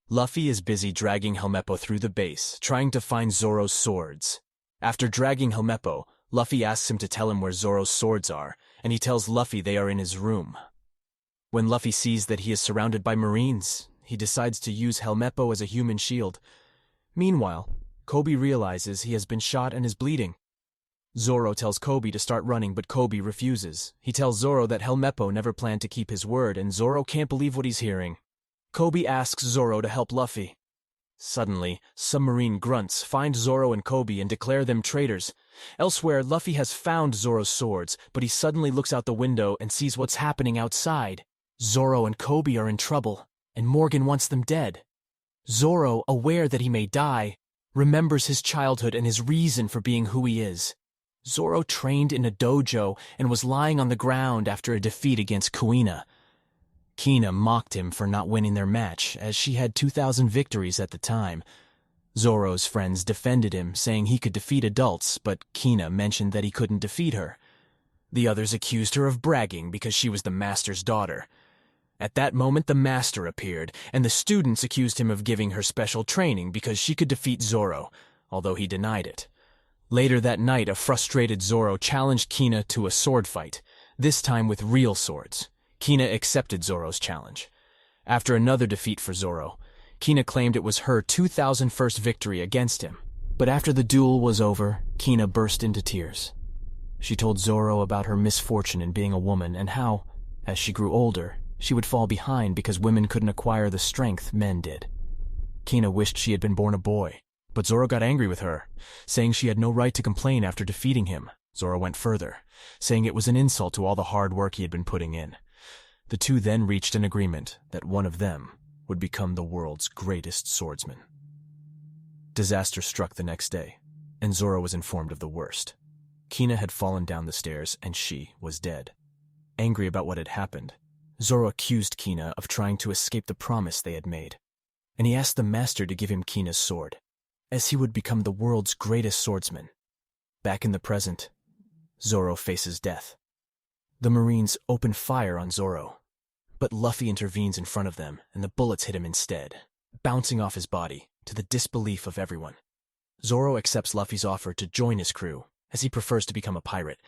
Luffy is busy dragging Helmeppo through the base, trying to find Zoro's swords. After dragging Helmeppo, Luffy asks him to tell him where Zoro's swords are, and he tells Luffy they are in his room. When Luffy sees that he is surrounded by Marines, he decides to use Helmeppo as a human shield. Meanwhile, Kobe realizes he has been shot and is bleeding. Zoro tells Kobe to start running, but Kobe refuses. He tells Zoro that Helmeppo never planned to keep his word, and Zoro can't believe what he's hearing. Kobe asks Zoro to help Luffy. Suddenly, submarine grunts find Zoro and Kobe and declare them traitors. Elsewhere, Luffy has found Zoro's swords, but he suddenly looks out the window and sees what's happening outside. Zoro and Kobe are in trouble, and Morgan wants them dead. Zoro, aware that he may die, remembers his childhood and his reason for being who he is. Zoro trained in a dojo and was lying on the ground after a defeat against Kuina. Kina mocked him for not winning their match, as she had 2,000 victories at the time. Zoro's friends defended him, saying he could defeat adults, but Kina mentioned that he couldn't defeat her. The others accused her of bragging because she was the master's daughter. At that moment, the master appeared, and the students accused him of giving her special training because she could defeat Zoro, although he denied it. Later that night, a frustrated Zoro challenged Kina to a sword fight, this time with real swords. Kina accepted Zoro's challenge. After another defeat for Zoro, Kina claimed it was her 2001st victory against him. But after the duel was over, Kina burst into tears. She told Zoro about her misfortune in being a woman and how, as she grew older, she would fall behind because women couldn't acquire the strength men did. Kina wished she had been born a boy, but Zoro got angry with her, saying she had no right to complain after defeating him. Zoro went further, saying it was an insult to all the hard work he had been putting in. The two then reached an agreement that one of them would become the world's greatest swordsman. Disaster struck the next day, and Zoro was informed of the worst. Kina had fallen down the stairs, and she was dead. Angry about what had happened, Zoro accused Kina of trying to escape the promise they had made, and he asked the master to give him Kina's sword, as he would become the world's greatest swordsman. Back in the present, Zoro faces death. The Marines open fire on Zoro, but Luffy intervenes in front of them, and the bullets hit him instead, bouncing off his body, to the disbelief of everyone. Zoro accepts Luffy's offer to join his crew, as he prefers to become a pirate,